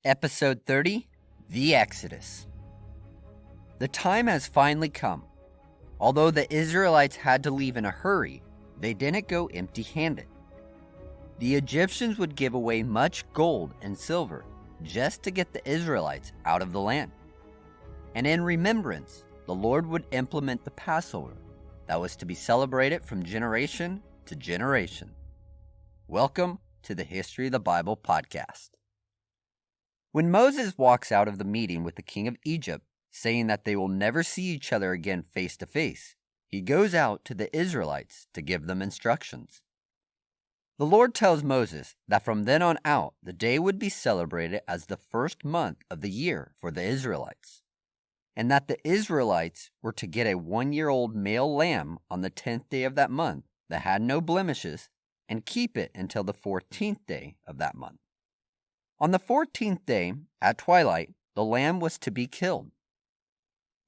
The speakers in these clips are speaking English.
Episode 30 The Exodus. The time has finally come. Although the Israelites had to leave in a hurry, they didn't go empty-handed. The Egyptians would give away much gold and silver just to get the Israelites out of the land. And in remembrance, the Lord would implement the Passover that was to be celebrated from generation to generation. Welcome to the History of the Bible podcast. When Moses walks out of the meeting with the king of Egypt, saying that they will never see each other again face to face, he goes out to the Israelites to give them instructions. The Lord tells Moses that from then on out, the day would be celebrated as the first month of the year for the Israelites, and that the Israelites were to get a 1-year-old male lamb on the 10th day of that month that had no blemishes and keep it until the 14th day of that month. On the 14th day, at twilight, the lamb was to be killed.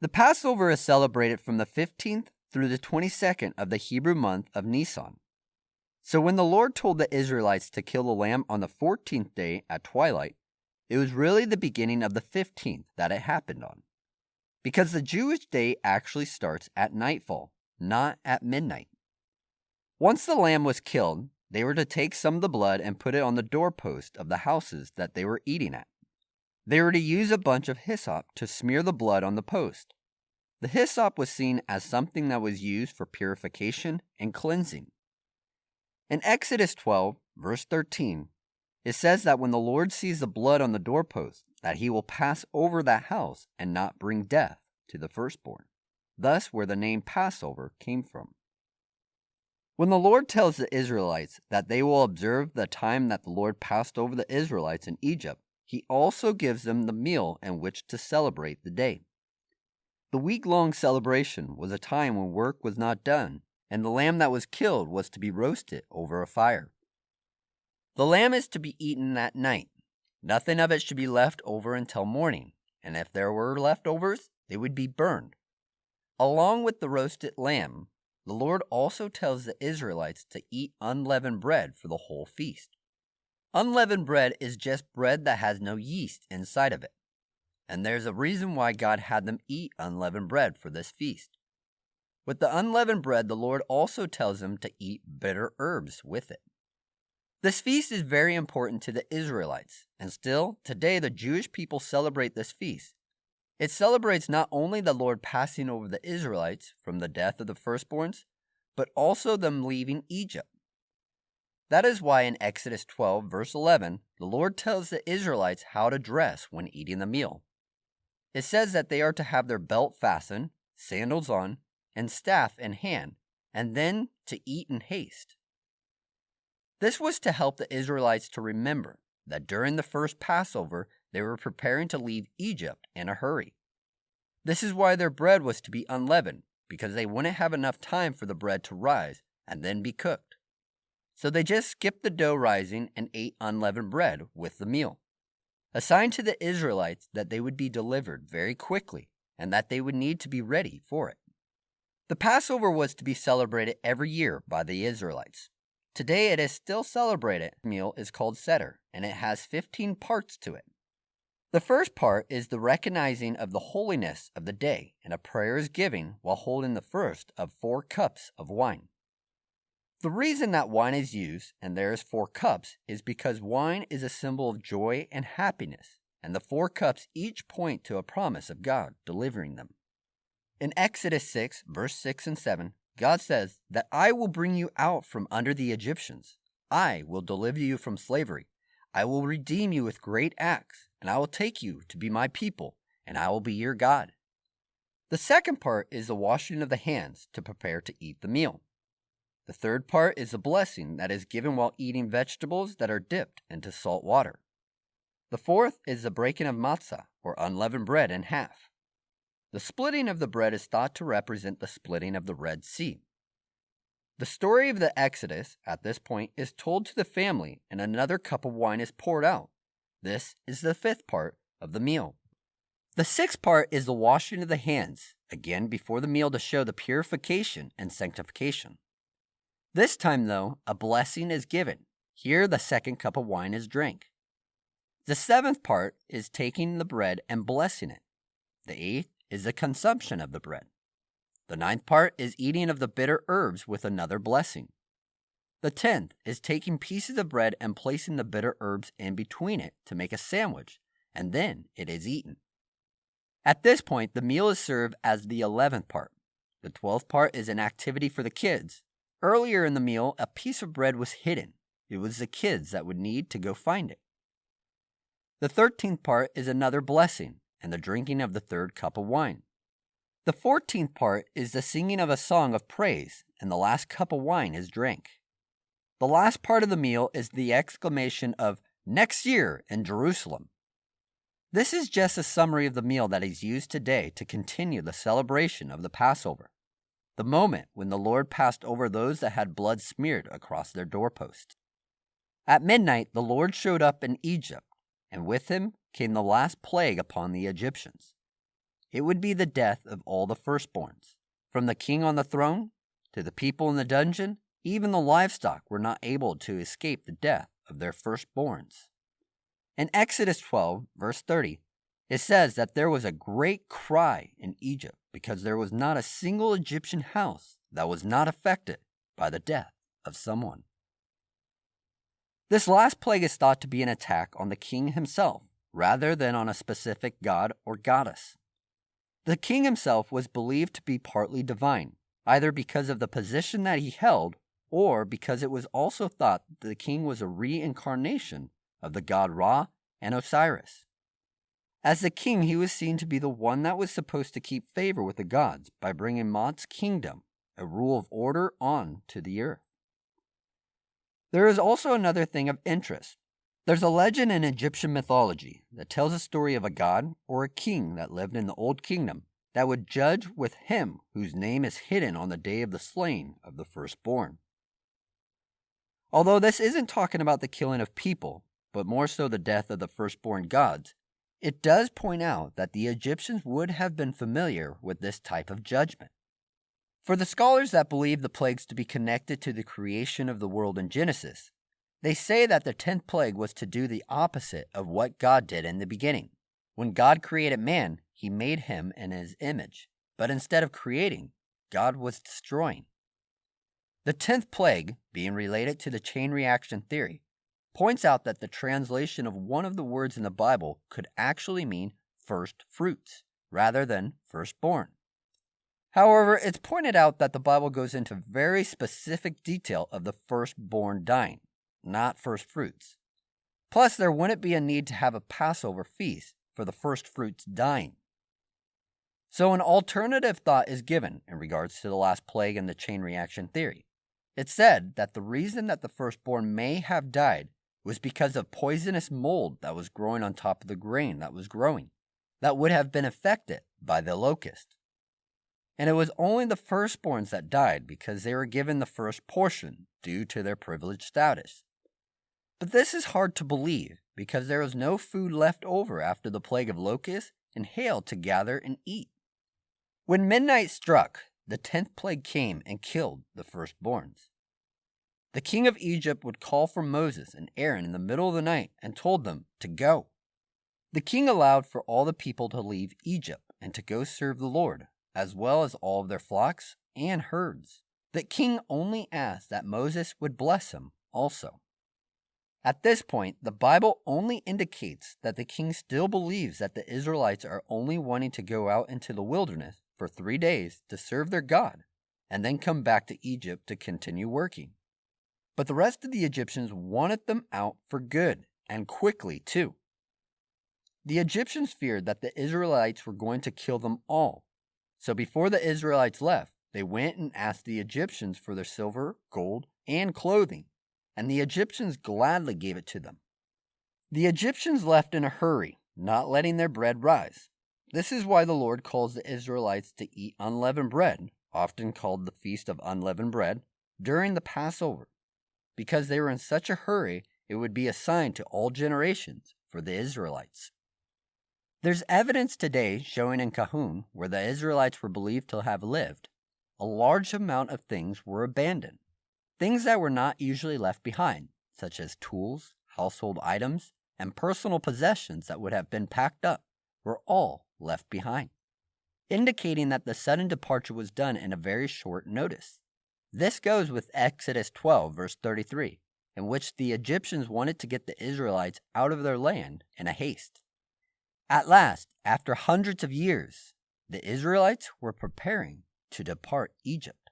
The Passover is celebrated from the 15th through the 22nd of the Hebrew month of Nisan. So when the Lord told the Israelites to kill the lamb on the 14th day at twilight, it was really the beginning of the 15th that it happened on, because the Jewish day actually starts at nightfall, not at midnight. Once the lamb was killed, they were to take some of the blood and put it on the doorpost of the houses that they were eating at. They were to use a bunch of hyssop to smear the blood on the post. The hyssop was seen as something that was used for purification and cleansing. In Exodus 12, verse 13, it says that when the Lord sees the blood on the doorpost, that he will pass over that house and not bring death to the firstborn. Thus where the name Passover came from. When the Lord tells the Israelites that they will observe the time that the Lord passed over the Israelites in Egypt, he also gives them the meal in which to celebrate the day. The week-long celebration was a time when work was not done, and the lamb that was killed was to be roasted over a fire. The lamb is to be eaten that night. Nothing of it should be left over until morning, and if there were leftovers, they would be burned. Along with the roasted lamb, the Lord also tells the Israelites to eat unleavened bread for the whole feast. Unleavened bread is just bread that has no yeast inside of it. And there's a reason why God had them eat unleavened bread for this feast. With the unleavened bread, the Lord also tells them to eat bitter herbs with it. This feast is very important to the Israelites, and still, today the Jewish people celebrate this feast. It celebrates not only the Lord passing over the Israelites from the death of the firstborns, but also them leaving Egypt. That is why in Exodus 12, verse 11, the Lord tells the Israelites how to dress when eating the meal. It says that they are to have their belt fastened, sandals on, and staff in hand, and then to eat in haste. This was to help the Israelites to remember that during the first Passover, they were preparing to leave Egypt in a hurry. This is why their bread was to be unleavened, because they wouldn't have enough time for the bread to rise and then be cooked. So they just skipped the dough rising and ate unleavened bread with the meal. A sign to the Israelites that they would be delivered very quickly and that they would need to be ready for it. The Passover was to be celebrated every year by the Israelites. Today it is still celebrated. The meal is called Seder, and it has 15 parts to it. The first part is the recognizing of the holiness of the day, and a prayer is given while holding the first of 4 cups of wine. The reason that wine is used, and there is 4 cups, is because wine is a symbol of joy and happiness, and the 4 cups each point to a promise of God delivering them. In Exodus 6, verse 6 and 7, God says that I will bring you out from under the Egyptians. I will deliver you from slavery. I will redeem you with great acts, and I will take you to be my people, and I will be your God. The second part is the washing of the hands to prepare to eat the meal. The third part is the blessing that is given while eating vegetables that are dipped into salt water. The fourth is the breaking of matzah, or unleavened bread, in half. The splitting of the bread is thought to represent the splitting of the Red Sea. The story of the Exodus, at this point, is told to the family, and another cup of wine is poured out. This is the fifth part of the meal. The sixth part is the washing of the hands, again before the meal to show the purification and sanctification. This time, though, a blessing is given. Here the second cup of wine is drank. The seventh part is taking the bread and blessing it. The eighth is the consumption of the bread. The ninth part is eating of the bitter herbs with another blessing. The 10th is taking pieces of bread and placing the bitter herbs in between it to make a sandwich, and then it is eaten. At this point, the meal is served as the 11th part. The 12th part is an activity for the kids. Earlier in the meal, a piece of bread was hidden. It was the kids that would need to go find it. The 13th part is another blessing and the drinking of the third cup of wine. The 14th part is the singing of a song of praise, and the last cup of wine is drank. The last part of the meal is the exclamation of "Next year in Jerusalem." This is just a summary of the meal that is used today to continue the celebration of the Passover, the moment when the Lord passed over those that had blood smeared across their doorposts. At midnight, the Lord showed up in Egypt, and with him came the last plague upon the Egyptians. It would be the death of all the firstborns, from the king on the throne to the people in the dungeon. Even the livestock were not able to escape the death of their firstborns. In Exodus 12, verse 30, it says that there was a great cry in Egypt because there was not a single Egyptian house that was not affected by the death of someone. This last plague is thought to be an attack on the king himself rather than on a specific god or goddess. The king himself was believed to be partly divine, either because of the position that he held or because it was also thought that the king was a reincarnation of the god Ra and Osiris. As the king, he was seen to be the one that was supposed to keep favor with the gods by bringing Ma'at's kingdom, a rule of order, on to the earth. There is also another thing of interest. There's a legend in Egyptian mythology that tells a story of a god or a king that lived in the Old Kingdom that would judge with him whose name is hidden on the day of the slaying of the firstborn. Although this isn't talking about the killing of people, but more so the death of the firstborn gods, it does point out that the Egyptians would have been familiar with this type of judgment. For the scholars that believe the plagues to be connected to the creation of the world in Genesis, they say that the 10th plague was to do the opposite of what God did in the beginning. When God created man, he made him in his image, but instead of creating, God was destroying. The 10th plague, being related to the chain reaction theory, points out that the translation of one of the words in the Bible could actually mean first fruits, rather than firstborn. However, it's pointed out that the Bible goes into very specific detail of the firstborn dying, not first fruits. Plus, there wouldn't be a need to have a Passover feast for the first fruits dying. So an alternative thought is given in regards to the last plague and the chain reaction theory. It's said that the reason that the firstborn may have died was because of poisonous mold that was growing on top of the grain that was growing, that would have been affected by the locust. And it was only the firstborns that died because they were given the first portion due to their privileged status. But this is hard to believe because there was no food left over after the plague of locusts and hail to gather and eat. When midnight struck, the 10th plague came and killed the firstborns. The king of Egypt would call for Moses and Aaron in the middle of the night and told them to go. The king allowed for all the people to leave Egypt and to go serve the Lord, as well as all of their flocks and herds. The king only asked that Moses would bless him also. At this point, the Bible only indicates that the king still believes that the Israelites are only wanting to go out into the wilderness for 3 days to serve their God, and then come back to Egypt to continue working. But the rest of the Egyptians wanted them out for good, and quickly too. The Egyptians feared that the Israelites were going to kill them all. So before the Israelites left, they went and asked the Egyptians for their silver, gold, and clothing, and the Egyptians gladly gave it to them. The Egyptians left in a hurry, not letting their bread rise. This is why the Lord calls the Israelites to eat unleavened bread, often called the Feast of Unleavened Bread, during the Passover, because they were in such a hurry it would be a sign to all generations for the Israelites. There's evidence today showing in Kahun, where the Israelites were believed to have lived, a large amount of things were abandoned. Things that were not usually left behind, such as tools, household items, and personal possessions that would have been packed up were all left behind, indicating that the sudden departure was done in a very short notice. This goes with Exodus 12, verse 33, in which the Egyptians wanted to get the Israelites out of their land in a haste. At last, after hundreds of years, the Israelites were preparing to depart Egypt.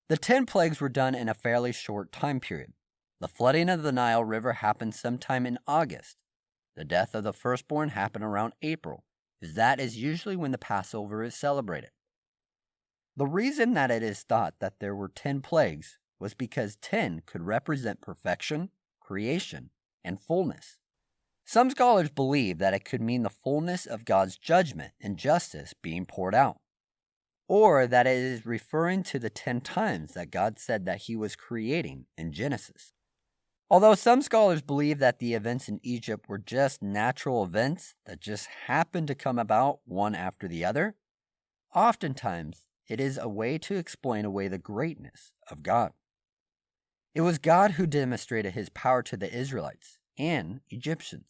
The 10 plagues were done in a fairly short time period. The flooding of the Nile River happened sometime in August. The death of the firstborn happened around April, as that is usually when the Passover is celebrated. The reason that it is thought that there were 10 plagues was because 10 could represent perfection, creation, and fullness. Some scholars believe that it could mean the fullness of God's judgment and justice being poured out, or that it is referring to the 10 times that God said that he was creating in Genesis. Although some scholars believe that the events in Egypt were just natural events that just happened to come about one after the other, oftentimes it is a way to explain away the greatness of God. It was God who demonstrated his power to the Israelites and Egyptians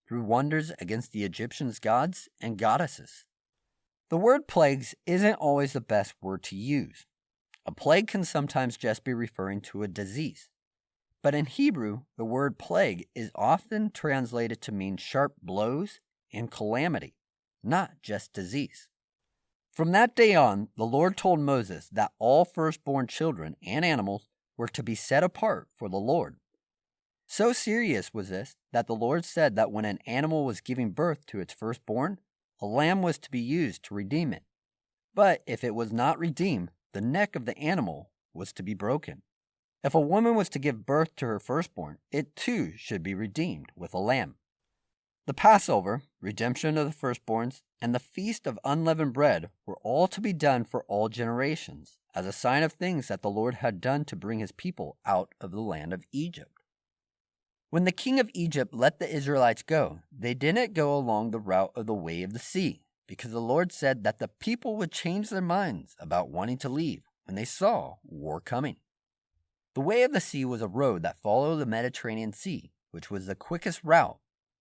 through wonders against the Egyptians' gods and goddesses. The word plagues isn't always the best word to use. A plague can sometimes just be referring to a disease. But in Hebrew, the word plague is often translated to mean sharp blows and calamity, not just disease. From that day on, the Lord told Moses that all firstborn children and animals were to be set apart for the Lord. So serious was this that the Lord said that when an animal was giving birth to its firstborn, a lamb was to be used to redeem it. But if it was not redeemed, the neck of the animal was to be broken. If a woman was to give birth to her firstborn, it too should be redeemed with a lamb. The Passover, redemption of the firstborns, and the Feast of Unleavened Bread were all to be done for all generations, as a sign of things that the Lord had done to bring his people out of the land of Egypt. When the king of Egypt let the Israelites go, they didn't go along the route of the way of the sea, because the Lord said that the people would change their minds about wanting to leave when they saw war coming. The way of the sea was a road that followed the Mediterranean Sea, which was the quickest route,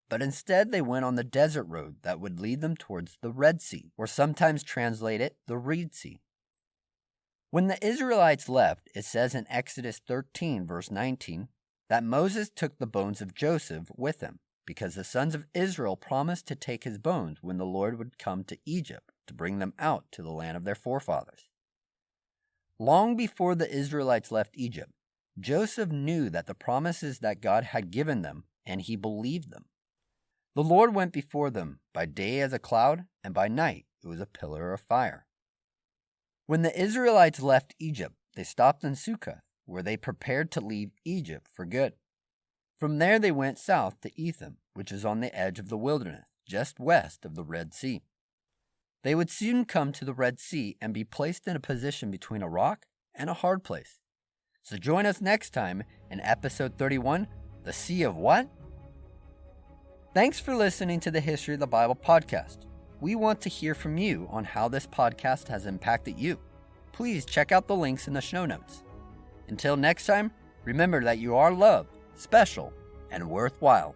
but instead they went on the desert road that would lead them towards the Red Sea, or sometimes translated the Reed Sea. When the Israelites left, it says in Exodus 13, verse 19, that Moses took the bones of Joseph with him, because the sons of Israel promised to take his bones when the Lord would come to Egypt to bring them out to the land of their forefathers. Long before the Israelites left Egypt, Joseph knew that the promises that God had given them, and he believed them. The Lord went before them by day as a cloud, and by night it was a pillar of fire. When the Israelites left Egypt, they stopped in Succoth, where they prepared to leave Egypt for good. From there they went south to Etham, which is on the edge of the wilderness, just west of the Red Sea. They would soon come to the Red Sea and be placed in a position between a rock and a hard place. So join us next time in episode 31, The Sea of What? Thanks for listening to the History of the Bible podcast. We want to hear from you on how this podcast has impacted you. Please check out the links in the show notes. Until next time, remember that you are loved, special, and worthwhile.